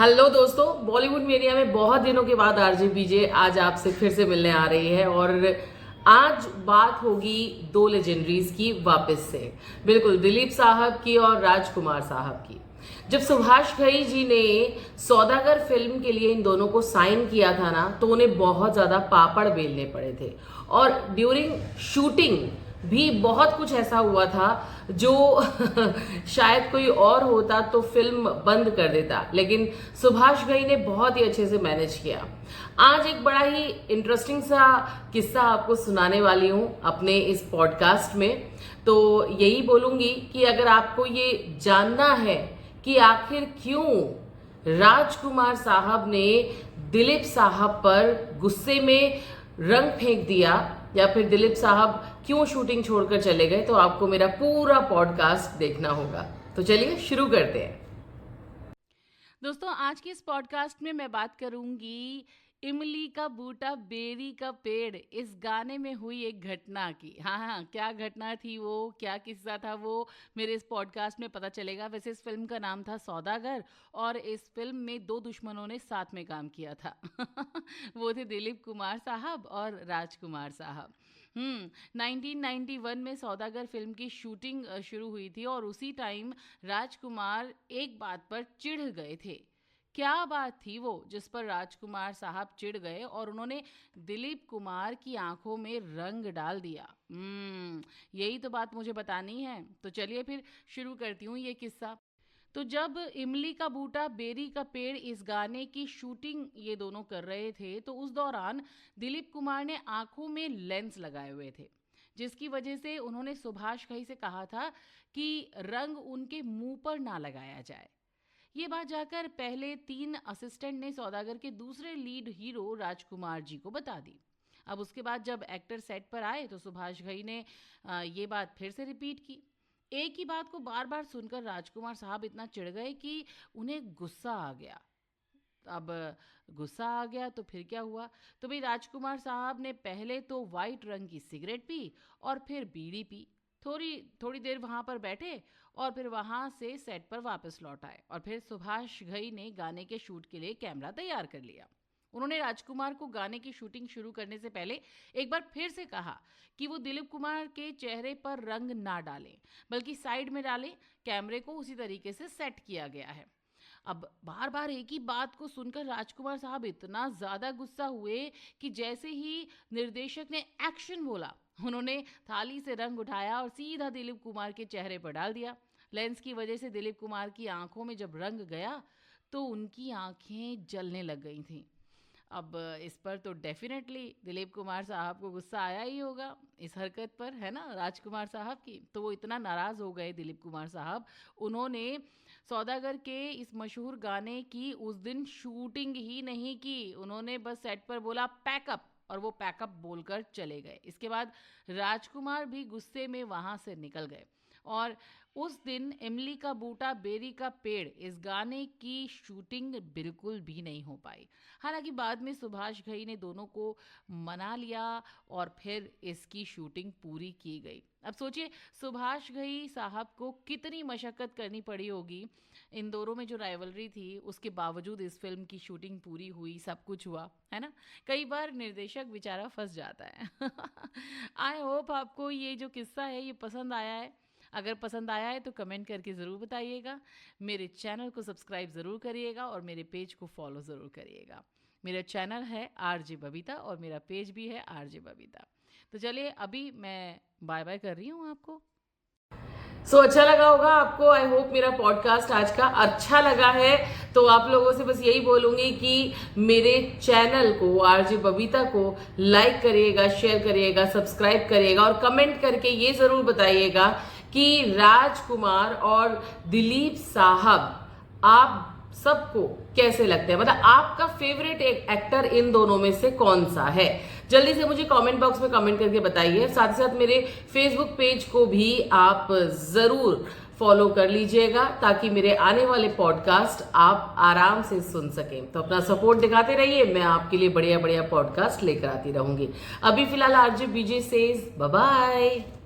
Hello दोस्तों, Bollywood media में बहुत दिनों के बाद आरजे बीजे आज आपसे फिर से मिलने आ रही है और आज बात होगी दो लेजेंडरीज की वापस से। बिल्कुल, दिलीप साहब की और राजकुमार साहब की। जब सुभाष घई जी ने सौदागर फिल्म के लिए इन दोनों को साइन किया था ना, तो उन्हें बहुत ज्यादा पापड़ बेलने पड़े थे और ड्यूरिंग शूटिंग भी बहुत कुछ ऐसा हुआ था जो शायद कोई और होता तो फिल्म बंद कर देता, लेकिन सुभाष घई ने बहुत ही अच्छे से मैनेज किया। आज एक बड़ा ही इंटरेस्टिंग सा किस्सा आपको सुनाने वाली हूं अपने इस पॉडकास्ट में। तो यही बोलूंगी कि अगर आपको ये जानना है कि आखिर क्यों राजकुमार साहब ने दिलीप साहब पर गुस्से में रंग फेंक दिया या फिर दिलीप साहब क्यों शूटिंग छोड़कर चले गए, तो आपको मेरा पूरा पॉडकास्ट देखना होगा। तो चलिए शुरू करते हैं। दोस्तों, आज के इस पॉडकास्ट में मैं बात करूंगी इमली का बूटा बेरी का पेड़ इस गाने में हुई एक घटना की। हाँ, क्या घटना थी वो, क्या किस्सा था वो, मेरे इस पॉडकास्ट में पता चलेगा। वैसे इस फिल्म का नाम था सौदागर और इस फिल्म में दो दुश्मनों ने साथ में काम किया था वो थे दिलीप कुमार साहब और राजकुमार साहब। 1991 में सौदागर फिल्म की शूटिंग शुरू हुई थी और उसी टाइम राजकुमार एक बात पर चिढ़ गए थे। क्या बात थी वो जिस पर राजकुमार साहब चिढ़ गए और उन्होंने दिलीप कुमार की आंखों में रंग डाल दिया? यही तो बात मुझे बतानी है। तो चलिए फिर शुरू करती हूँ ये किस्सा। तो जब इमली का बूटा बेरी का पेड़ इस गाने की शूटिंग ये दोनों कर रहे थे, तो उस दौरान दिलीप कुमार ने आंखों में लेंस लगाए हुए थे, जिसकी वजह से उन्होंने सुभाष घई से कहा था कि रंग उनके मुंह पर ना लगाया जाए। ये बात जाकर पहले 3 असिस्टेंट ने सौदागर के दूसरे लीड हीरो राजकुमार जी को बता दी। अब उसके बाद जब एक्टर सेट पर आए तो सुभाष घई ने ये बात फिर से रिपीट की। एक ही बात को बार बार सुनकर राजकुमार साहब इतना चिढ़ गए कि उन्हें गुस्सा आ गया। अब गुस्सा आ गया तो फिर क्या हुआ? तो भाई राजकुमार साहब ने पहले तो वाइट रंग की सिगरेट पी और फिर बीड़ी पी। थोड़ी थोड़ी देर वहां पर बैठे और फिर वहां से सेट पर वापस लौट आए और फिर सुभाष घई ने गाने के शूट के लिए कैमरा तैयार कर लिया। उन्होंने राजकुमार को गाने की शूटिंग शुरू करने से पहले एक बार फिर से कहा कि वो दिलीप कुमार के चेहरे पर रंग ना डालें, बल्कि साइड में डालें। कैमरे को उसी तरीके से सेट किया गया है। अब बार बार एक ही बात को सुनकर राजकुमार साहब इतना ज्यादा गुस्सा हुए कि जैसे ही निर्देशक ने एक्शन बोला, उन्होंने थाली से रंग उठाया और सीधा दिलीप कुमार के चेहरे पर डाल दिया। लेंस की वजह से दिलीप कुमार की आंखों में जब रंग गया तो उनकी आंखें जलने लग गई थीं। अब इस पर तो डेफिनेटली दिलीप कुमार साहब को गुस्सा आया ही होगा इस हरकत पर, है ना, राजकुमार साहब की। तो वो इतना नाराज हो गए दिलीप कुमार साहब, उन्होंने सौदागर के इस मशहूर गाने की उस दिन शूटिंग ही नहीं की। उन्होंने बस सेट पर बोला पैकअप और वो पैकअप बोलकर चले गए। इसके बाद राजकुमार भी गुस्से में वहां से निकल गए और उस दिन इमली का बूटा बेरी का पेड़ इस गाने की शूटिंग बिल्कुल भी नहीं हो पाई। हालांकि बाद में सुभाष घई ने दोनों को मना लिया और फिर इसकी शूटिंग पूरी की गई। अब सोचिए सुभाष घई साहब को कितनी मशक्कत करनी पड़ी होगी। इन दोनों में जो राइवलरी थी उसके बावजूद इस फिल्म की शूटिंग पूरी हुई, सब कुछ हुआ, है ना। कई बार निर्देशक बेचारा फंस जाता है आई होप आपको ये जो किस्सा है ये पसंद आया है। अगर पसंद आया है तो कमेंट करके ज़रूर बताइएगा। मेरे चैनल को सब्सक्राइब ज़रूर करिएगा और मेरे पेज को फॉलो ज़रूर करिएगा। मेरा चैनल है आरजे बबीता और मेरा पेज भी है आरजे बबीता। तो चलिए अभी मैं बाय बाय कर रही हूँ आपको। अच्छा लगा होगा आपको। आई होप मेरा पॉडकास्ट आज का अच्छा लगा है। तो आप लोगों से बस यही बोलूंगी कि मेरे चैनल को आरजे बबीता को लाइक करिएगा, शेयर करिएगा, सब्सक्राइब करिएगा और कमेंट करके ये जरूर बताइएगा कि राजकुमार और दिलीप साहब आप सबको कैसे लगते हैं, मतलब आपका फेवरेट एक्टर इन दोनों में से कौन सा है। जल्दी से मुझे कमेंट बॉक्स में कमेंट करके बताइए। साथ ही साथ मेरे फेसबुक पेज को भी आप जरूर फॉलो कर लीजिएगा ताकि मेरे आने वाले पॉडकास्ट आप आराम से सुन सकें। तो अपना सपोर्ट दिखाते रहिए, मैं आपके लिए बढ़िया बढ़िया पॉडकास्ट लेकर आती रहूंगी। अभी फिलहाल आरजे बीजे सेज बाय बाय।